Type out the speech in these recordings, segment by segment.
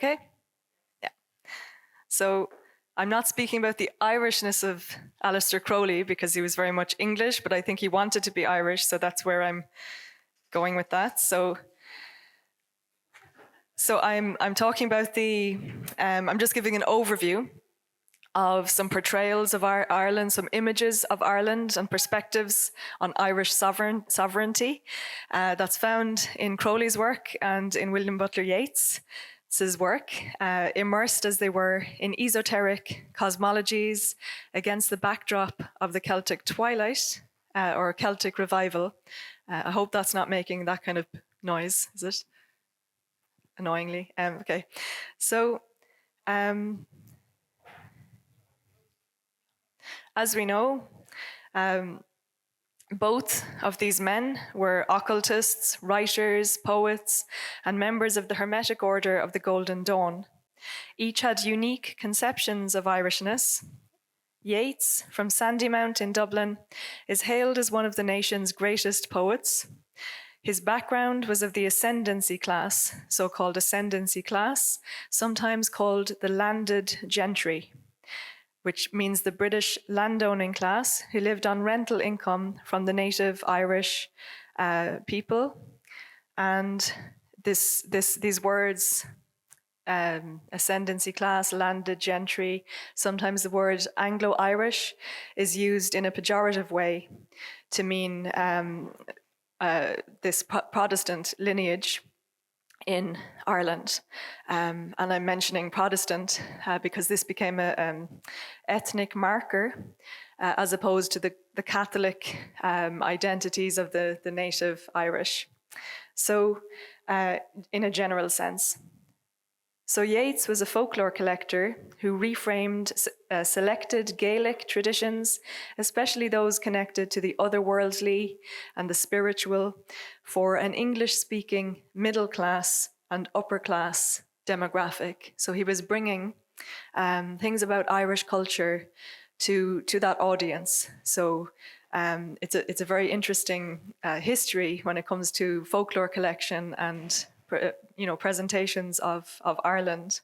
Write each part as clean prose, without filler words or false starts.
okay? Yeah. So I'm not speaking about the Irishness of Aleister Crowley because he was very much English, but I think he wanted to be Irish, so that's where I'm going with that. So I'm talking about I'm just giving an overview of some portrayals of Ireland, some images of Ireland and perspectives on Irish sovereignty. That's found in Crowley's work and in William Butler Yeats' work, immersed as they were in esoteric cosmologies against the backdrop of the Celtic Twilight or Celtic Revival. I hope that's not making that kind of noise, is it? Annoyingly. Okay. So, as we know, both of these men were occultists, writers, poets, and members of the Hermetic Order of the Golden Dawn. Each had unique conceptions of Irishness. Yeats, from Sandymount in Dublin, is hailed as one of the nation's greatest poets. His background was of the ascendancy class, so-called ascendancy class, sometimes called the landed gentry, which means the British landowning class who lived on rental income from the native Irish people. And these words, ascendancy class, landed gentry, sometimes the word Anglo-Irish is used in a pejorative way to mean this Protestant lineage in Ireland. And I'm mentioning Protestant because this became an ethnic marker as opposed to the Catholic identities of the native Irish. So in a general sense. So Yeats was a folklore collector who reframed selected Gaelic traditions, especially those connected to the otherworldly and the spiritual, for an English-speaking middle class and upper class demographic. So he was bringing things about Irish culture to that audience. So it's a very interesting history when it comes to folklore collection and presentations of Ireland.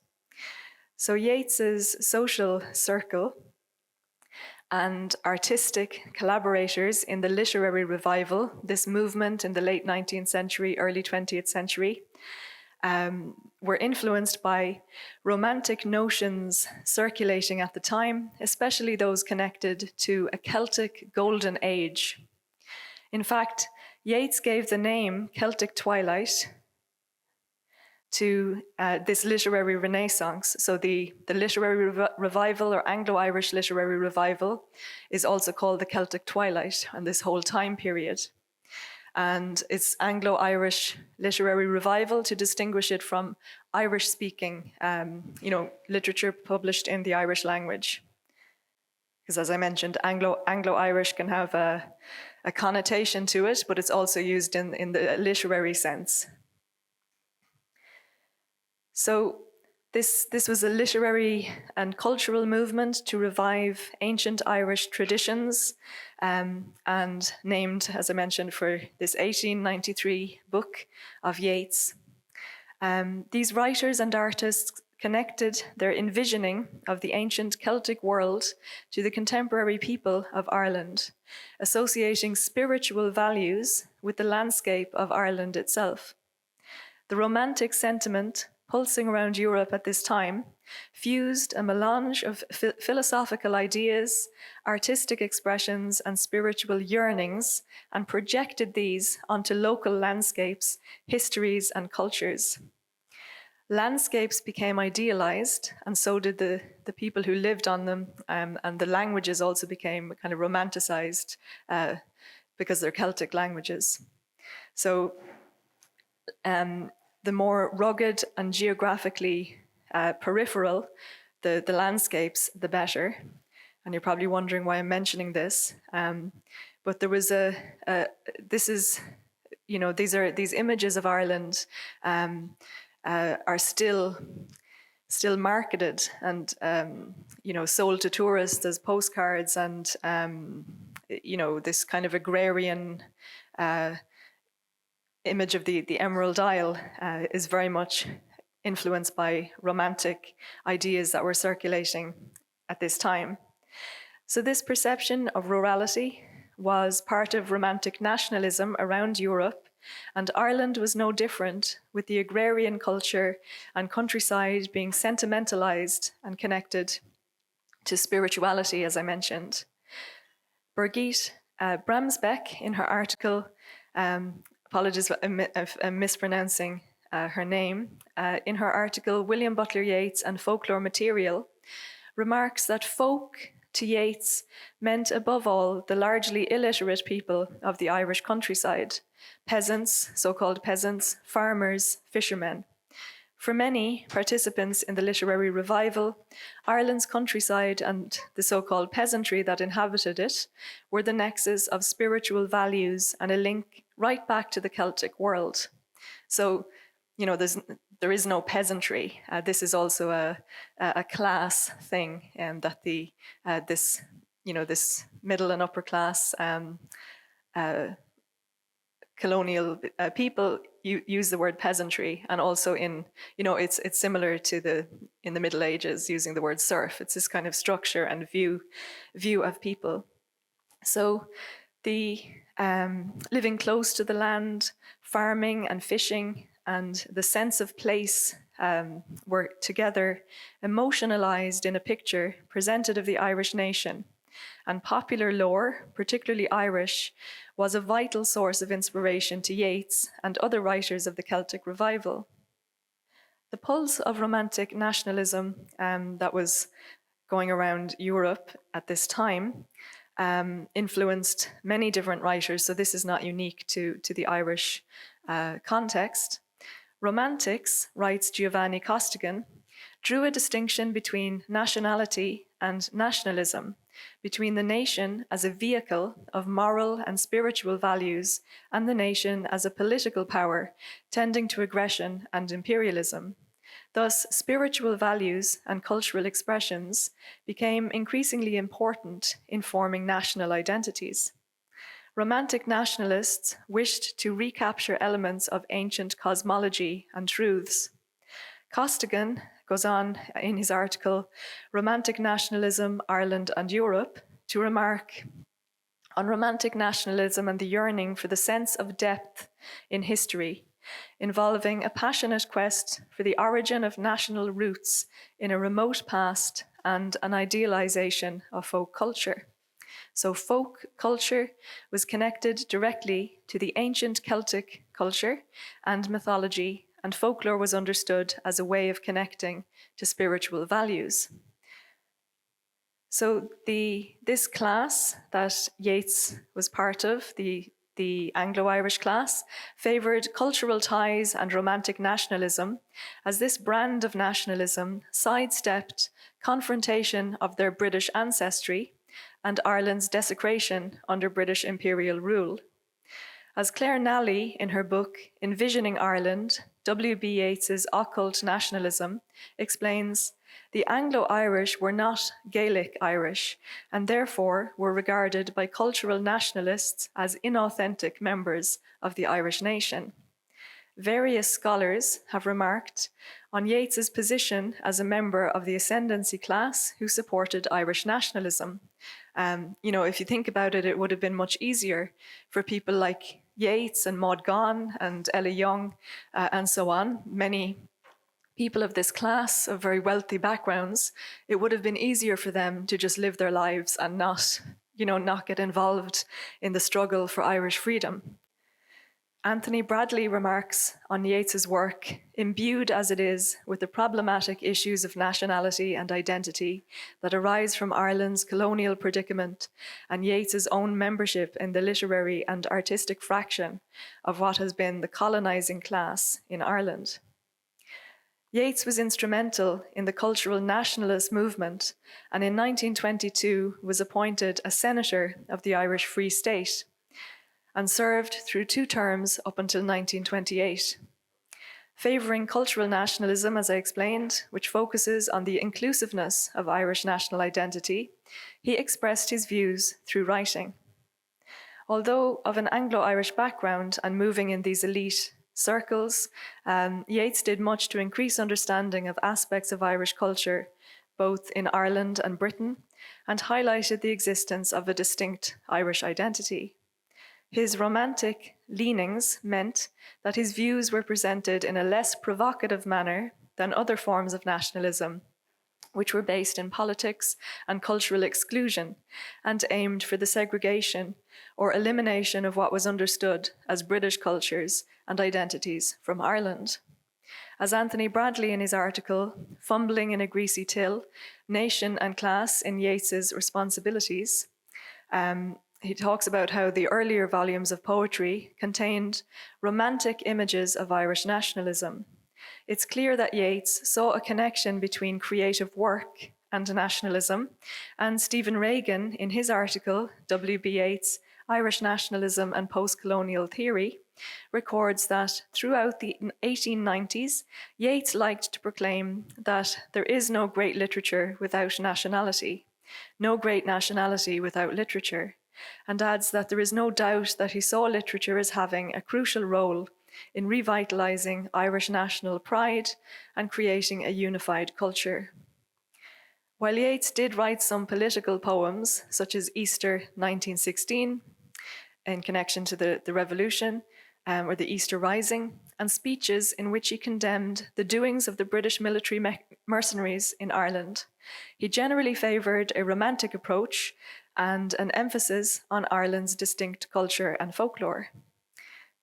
So Yeats's social circle and artistic collaborators in the literary revival, this movement in the late 19th century, early 20th century, were influenced by romantic notions circulating at the time, especially those connected to a Celtic golden age. In fact, Yeats gave the name Celtic Twilight to this literary renaissance. So the literary revival or Anglo-Irish literary revival is also called the Celtic Twilight and this whole time period. And it's Anglo-Irish literary revival to distinguish it from Irish-speaking, literature published in the Irish language. Because as I mentioned, Anglo-Irish can have a connotation to it, but it's also used in the literary sense. So this was a literary and cultural movement to revive ancient Irish traditions and named, as I mentioned, for this 1893 book of Yeats. These writers and artists connected their envisioning of the ancient Celtic world to the contemporary people of Ireland, associating spiritual values with the landscape of Ireland itself. The Romantic sentiment pulsing around Europe at this time, fused a melange of philosophical ideas, artistic expressions, and spiritual yearnings, and projected these onto local landscapes, histories, and cultures. Landscapes became idealized, and so did the people who lived on them, and the languages also became kind of romanticized because they're Celtic languages. So, the more rugged and geographically peripheral the landscapes, the better. And you're probably wondering why I'm mentioning this. But there was these images of Ireland are still marketed and sold to tourists as postcards and this kind of agrarian image of the Emerald Isle is very much influenced by romantic ideas that were circulating at this time. So this perception of rurality was part of romantic nationalism around Europe, and Ireland was no different, with the agrarian culture and countryside being sentimentalized and connected to spirituality, as I mentioned. Birgit Bramsbeck, in her article, apologies if I'm mispronouncing her name, in her article, William Butler Yeats and Folklore Material, remarks that folk to Yeats meant above all the largely illiterate people of the Irish countryside, peasants, so-called peasants, farmers, fishermen. For many participants in the literary revival, Ireland's countryside and the so-called peasantry that inhabited it were the nexus of spiritual values and a link right back to the Celtic world. So, there is no peasantry. This is also a class thing, and that this middle and upper class colonial people use the word peasantry, and also it's similar to in the Middle Ages using the word serf. It's this kind of structure and view of people. So the living close to the land, farming and fishing, and the sense of place were together emotionalized in a picture presented of the Irish nation. And popular lore, particularly Irish, was a vital source of inspiration to Yeats and other writers of the Celtic revival. The pulse of romantic nationalism that was going around Europe at this time influenced many different writers, so this is not unique to the Irish context. Romantics, writes Giovanni Costigan, drew a distinction between nationality and nationalism, between the nation as a vehicle of moral and spiritual values and the nation as a political power tending to aggression and imperialism. Thus, spiritual values and cultural expressions became increasingly important in forming national identities. Romantic nationalists wished to recapture elements of ancient cosmology and truths. Costigan goes on in his article, Romantic Nationalism, Ireland and Europe, to remark on romantic nationalism and the yearning for the sense of depth in history, involving a passionate quest for the origin of national roots in a remote past and an idealization of folk culture. So folk culture was connected directly to the ancient Celtic culture and mythology, and folklore was understood as a way of connecting to spiritual values. So this class that Yeats was part of, the Anglo-Irish class, favoured cultural ties and romantic nationalism, as this brand of nationalism sidestepped confrontation of their British ancestry and Ireland's desecration under British imperial rule. As Claire Nally, in her book Envisioning Ireland, W.B. Yeats's Occult Nationalism, explains, the Anglo-Irish were not Gaelic Irish, and therefore were regarded by cultural nationalists as inauthentic members of the Irish nation. Various scholars have remarked on Yeats's position as a member of the ascendancy class who supported Irish nationalism. If you think about it, it would have been much easier for people like Yeats and Maud Gonne and Ella Young and so on, many people of this class of very wealthy backgrounds. It would have been easier for them to just live their lives and not get involved in the struggle for Irish freedom. Anthony Bradley remarks on Yeats's work, imbued as it is with the problematic issues of nationality and identity that arise from Ireland's colonial predicament and Yeats's own membership in the literary and artistic fraction of what has been the colonizing class in Ireland. Yeats was instrumental in the cultural nationalist movement, and in 1922 was appointed a senator of the Irish Free State, and served through 2 terms up until 1928. Favouring cultural nationalism, as I explained, which focuses on the inclusiveness of Irish national identity, he expressed his views through writing. Although of an Anglo-Irish background and moving in these elite circles, Yeats did much to increase understanding of aspects of Irish culture, both in Ireland and Britain, and highlighted the existence of a distinct Irish identity. His romantic leanings meant that his views were presented in a less provocative manner than other forms of nationalism, which were based in politics and cultural exclusion and aimed for the segregation or elimination of what was understood as British cultures and identities from Ireland. As Anthony Bradley in his article, Fumbling in a Greasy Till, Nation and Class in Yeats's Responsibilities, he talks about how the earlier volumes of poetry contained romantic images of Irish nationalism. It's clear that Yeats saw a connection between creative work and nationalism, and Stephen Regan, in his article, W.B. Yeats, Irish Nationalism and Post-Colonial Theory, records that throughout the 1890s, Yeats liked to proclaim that there is no great literature without nationality, no great nationality without literature, and adds that there is no doubt that he saw literature as having a crucial role in revitalizing Irish national pride and creating a unified culture. While Yeats did write some political poems, such as Easter 1916, in connection to the revolution, or the Easter Rising, and speeches in which he condemned the doings of the British military mercenaries in Ireland, he generally favoured a romantic approach and an emphasis on Ireland's distinct culture and folklore.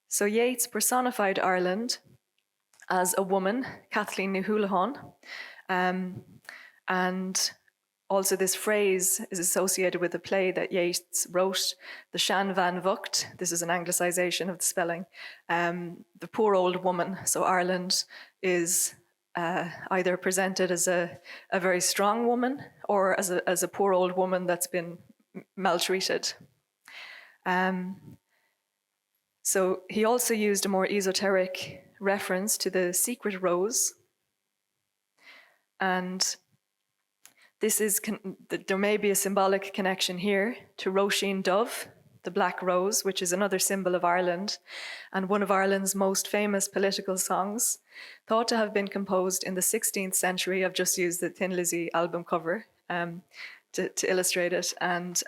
So Yeats personified Ireland as a woman, Kathleen Ní Houliháin, and also this phrase is associated with a play that Yeats wrote, the Shan Van Vucht. This is an anglicisation of the spelling. The poor old woman. So Ireland is either presented as a very strong woman or as a poor old woman that's been maltreated. So he also used a more esoteric reference to the secret rose. And this is, there may be a symbolic connection here to Roisin Dubh, the black rose, which is another symbol of Ireland, and one of Ireland's most famous political songs, thought to have been composed in the 16th century. I've just used the Thin Lizzy album cover to illustrate it. And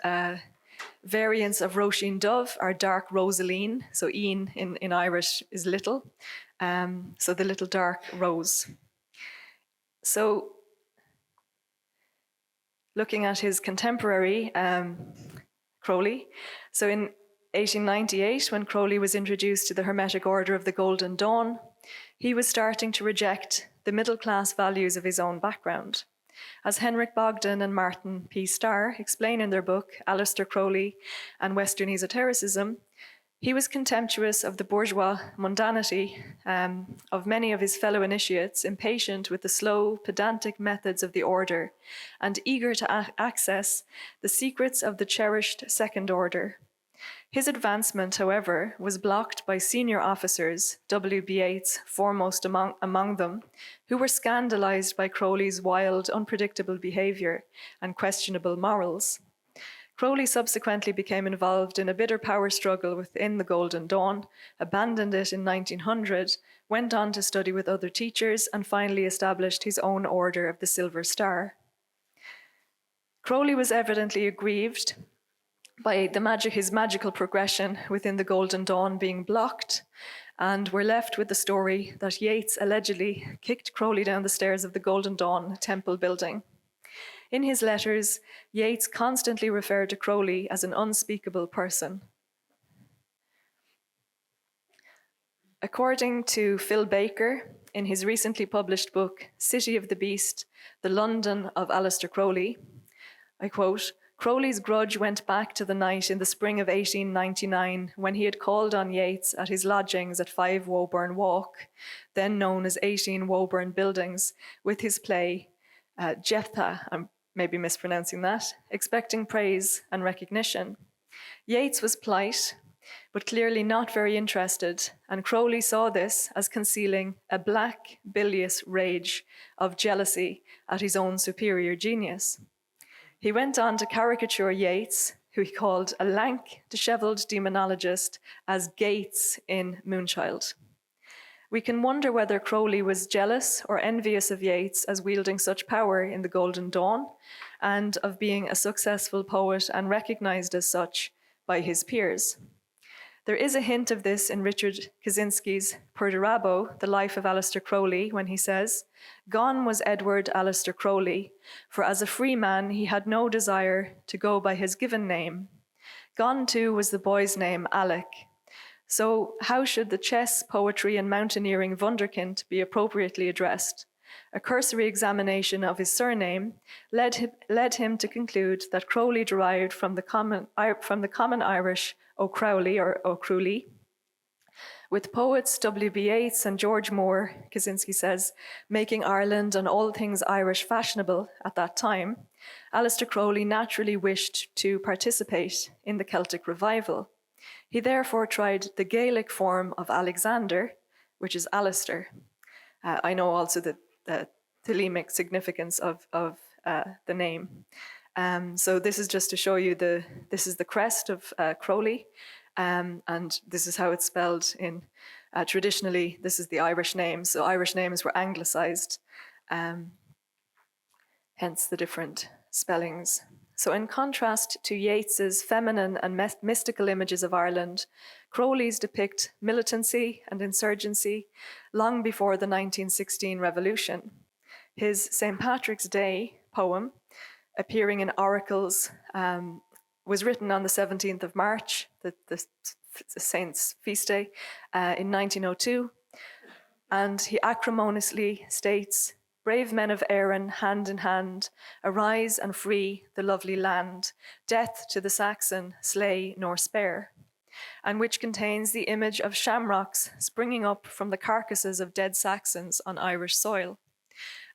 variants of Roisin Dubh are dark Rosaleen, so Ian in Irish is little, so the little dark rose. So looking at his contemporary, Crowley, so in 1898, when Crowley was introduced to the Hermetic Order of the Golden Dawn, he was starting to reject the middle-class values of his own background. As Henrik Bogdan and Martin P. Starr explain in their book, Aleister Crowley and Western Esotericism, he was contemptuous of the bourgeois mundanity of many of his fellow initiates, impatient with the slow, pedantic methods of the order, and eager to access the secrets of the cherished Second Order. His advancement, however, was blocked by senior officers, W.B. Yeats foremost among them, who were scandalized by Crowley's wild, unpredictable behavior and questionable morals. Crowley subsequently became involved in a bitter power struggle within the Golden Dawn, abandoned it in 1900, went on to study with other teachers, and finally established his own Order of the Silver Star. Crowley was evidently aggrieved by his magical progression within the Golden Dawn being blocked, and we're left with the story that Yeats allegedly kicked Crowley down the stairs of the Golden Dawn temple building. In his letters, Yeats constantly referred to Crowley as an unspeakable person. According to Phil Baker, in his recently published book, City of the Beast, The London of Aleister Crowley, I quote, Crowley's grudge went back to the night in the spring of 1899 when he had called on Yeats at his lodgings at 5 Woburn Walk, then known as 18 Woburn Buildings, with his play Jephthah, I'm maybe mispronouncing that, expecting praise and recognition. Yeats was polite, but clearly not very interested, and Crowley saw this as concealing a black, bilious rage of jealousy at his own superior genius. He went on to caricature Yeats, who he called a lank, dishevelled demonologist, as Gates in Moonchild. We can wonder whether Crowley was jealous or envious of Yeats as wielding such power in the Golden Dawn, and of being a successful poet and recognized as such by his peers. There is a hint of this in Richard Kaczynski's Perdurabo, The Life of Aleister Crowley, when he says, "Gone was Edward Aleister Crowley, for as a free man he had no desire to go by his given name. Gone too was the boy's name, Alec. So how should the chess, poetry, and mountaineering wunderkind be appropriately addressed? A cursory examination of his surname led him to conclude that Crowley derived from the common Irish O'Crowley or O'Crewley. With poets W.B. Yeats and George Moore, Kaczynski says, making Ireland and all things Irish fashionable at that time, Aleister Crowley naturally wished to participate in the Celtic revival. He therefore tried the Gaelic form of Alexander, which is Aleister. I know also the thelemic significance of the name. So this is just to show you this is the crest of Crowley, and this is how it's spelled in, traditionally, this is the Irish name. So Irish names were anglicized, hence the different spellings. So in contrast to Yeats's feminine and mystical images of Ireland, Crowley's depict militancy and insurgency long before the 1916 revolution. His St. Patrick's Day poem, appearing in Oracles, was written on the 17th of March, the saint's feast day, in 1902. And he acrimoniously states, "Brave men of Erin, hand in hand, arise and free the lovely land. Death to the Saxon, slay nor spare." And which contains the image of shamrocks springing up from the carcasses of dead Saxons on Irish soil.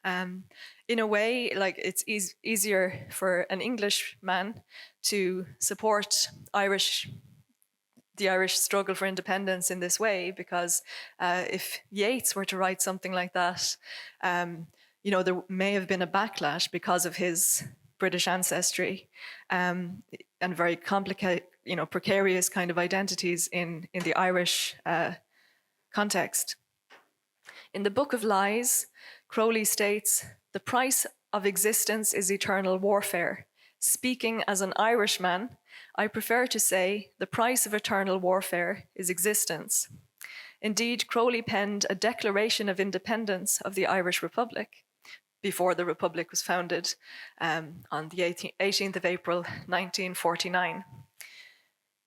In a way, like it's easier for an Englishman to support the Irish struggle for independence in this way, because if Yeats were to write something like that, there may have been a backlash because of his British ancestry and very complicated, precarious kind of identities in the Irish context. In the Book of Lies, Crowley states, "The price of existence is eternal warfare. Speaking as an Irishman, I prefer to say the price of eternal warfare is existence." Indeed, Crowley penned a declaration of independence of the Irish Republic before the Republic was founded on the 18th of April, 1949.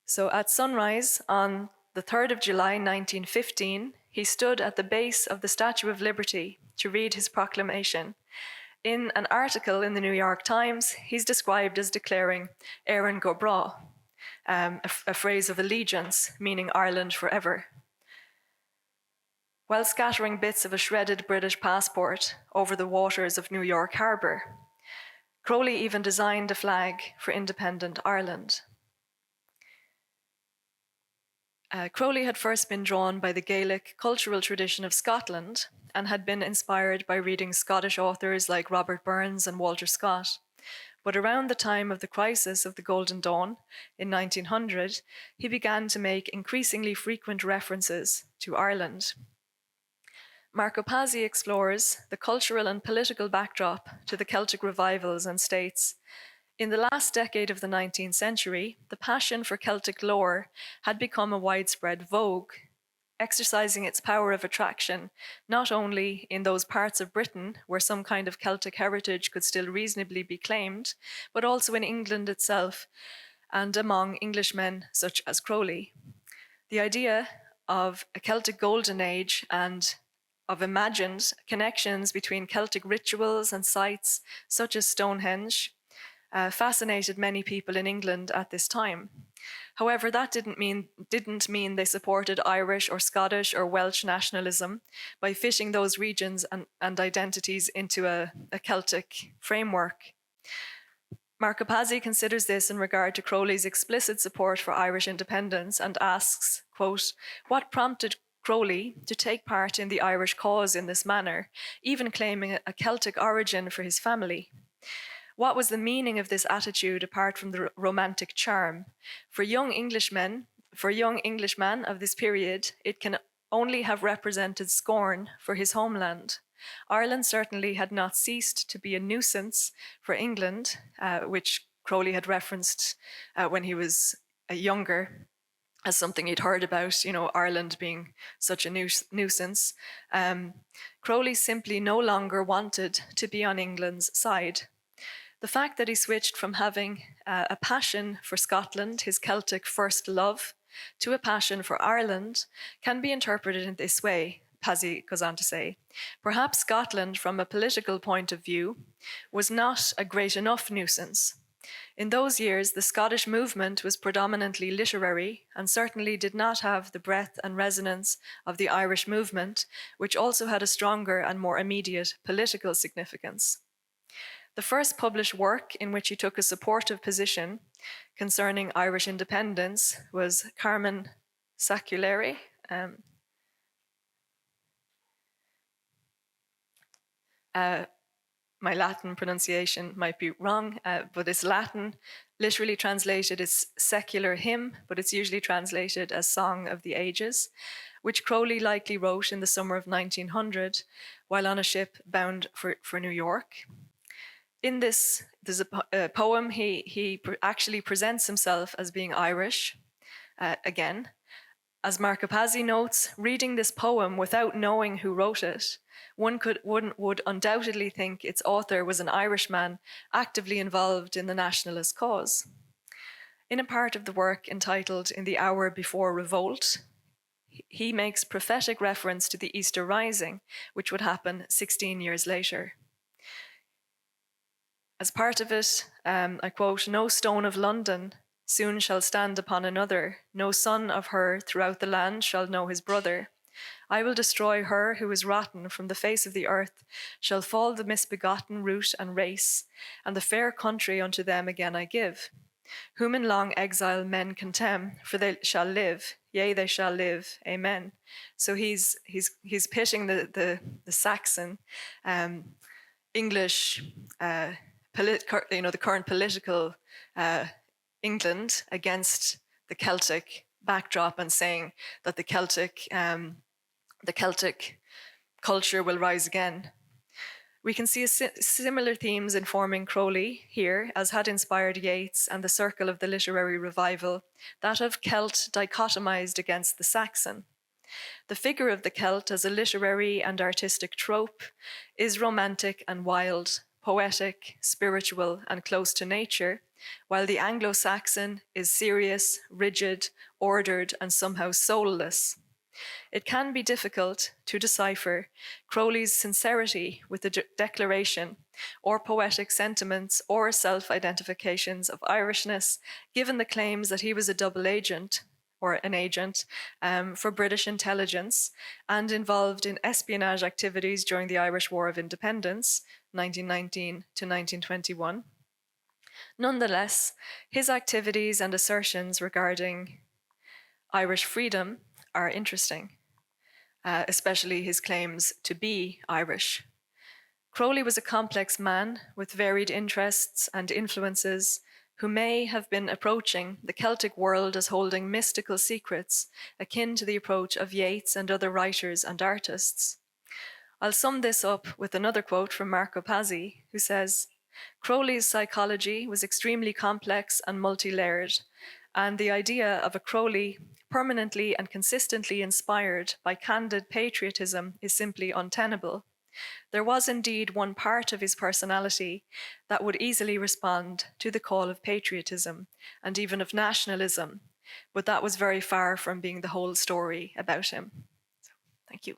So at sunrise on the 3rd of July, 1915, he stood at the base of the Statue of Liberty to read his proclamation. In an article in the New York Times, he's described as declaring Éireann go bragh, a phrase of allegiance meaning Ireland forever, while scattering bits of a shredded British passport over the waters of New York Harbour. Crowley even designed a flag for independent Ireland. Crowley had first been drawn by the Gaelic cultural tradition of Scotland and had been inspired by reading Scottish authors like Robert Burns and Walter Scott. But around the time of the crisis of the Golden Dawn in 1900, he began to make increasingly frequent references to Ireland. Marco Pazzi explores the cultural and political backdrop to the Celtic revivals and states, "In the last decade of the 19th century, the passion for Celtic lore had become a widespread vogue, exercising its power of attraction not only in those parts of Britain where some kind of Celtic heritage could still reasonably be claimed, but also in England itself and among Englishmen such as Crowley. The idea of a Celtic golden age and of imagined connections between Celtic rituals and sites such as Stonehenge fascinated many people in England at this time. However, that didn't mean they supported Irish or Scottish or Welsh nationalism by fitting those regions and identities into a Celtic framework. Marco Pazzi considers this in regard to Crowley's explicit support for Irish independence and asks, quote, "What prompted Crowley to take part in the Irish cause in this manner, even claiming a Celtic origin for his family? What was the meaning of this attitude apart from the romantic charm? For young Englishmen of this period, it can only have represented scorn for his homeland. Ireland certainly had not ceased to be a nuisance for England, which Crowley had referenced when he was younger as something he'd heard about, Ireland being such a nuisance. Crowley simply no longer wanted to be on England's side. The fact that he switched from having a passion for Scotland, his Celtic first love, to a passion for Ireland can be interpreted in this way, Pazzi goes on to say. Perhaps Scotland, from a political point of view, was not a great enough nuisance. In those years, the Scottish movement was predominantly literary and certainly did not have the breadth and resonance of the Irish movement, which also had a stronger and more immediate political significance. The first published work in which he took a supportive position concerning Irish independence was Carmen Saculari. My Latin pronunciation might be wrong, but it's Latin. Literally translated as secular hymn, but it's usually translated as Song of the Ages, which Crowley likely wrote in the summer of 1900 while on a ship bound for New York. In this, there's a poem, he actually presents himself as being Irish, again. As Marco Pazzi notes, reading this poem without knowing who wrote it, one would undoubtedly think its author was an Irishman actively involved in the nationalist cause. In a part of the work entitled In the Hour Before Revolt, he makes prophetic reference to the Easter Rising, which would happen 16 years later. As part of it, I quote, "No stone of London soon shall stand upon another, no son of her throughout the land shall know his brother. I will destroy her who is rotten from the face of the earth, shall fall the misbegotten root and race, and the fair country unto them again I give, whom in long exile men contemn, for they shall live, yea, they shall live, amen." So he's pitting the Saxon English, the current political England against the Celtic backdrop and saying that the Celtic culture will rise again. We can see similar themes informing Crowley here, as had inspired Yeats and the circle of the literary revival, that of Celt dichotomized against the Saxon. The figure of the Celt as a literary and artistic trope is romantic and wild, poetic, spiritual, and close to nature, while the Anglo-Saxon is serious, rigid, ordered, and somehow soulless. It can be difficult to decipher Crowley's sincerity with the declaration or poetic sentiments or self-identifications of Irishness, given the claims that he was a double agent or an agent for British intelligence and involved in espionage activities during the Irish War of Independence, 1919 to 1921. Nonetheless, his activities and assertions regarding Irish freedom are interesting, especially his claims to be Irish. Crowley was a complex man with varied interests and influences who may have been approaching the Celtic world as holding mystical secrets akin to the approach of Yeats and other writers and artists. I'll sum this up with another quote from Marco Pazzi, who says, "Crowley's psychology was extremely complex and multi-layered, and the idea of a Crowley permanently and consistently inspired by candid patriotism is simply untenable. There was indeed one part of his personality that would easily respond to the call of patriotism and even of nationalism, but that was very far from being the whole story about him." So, thank you.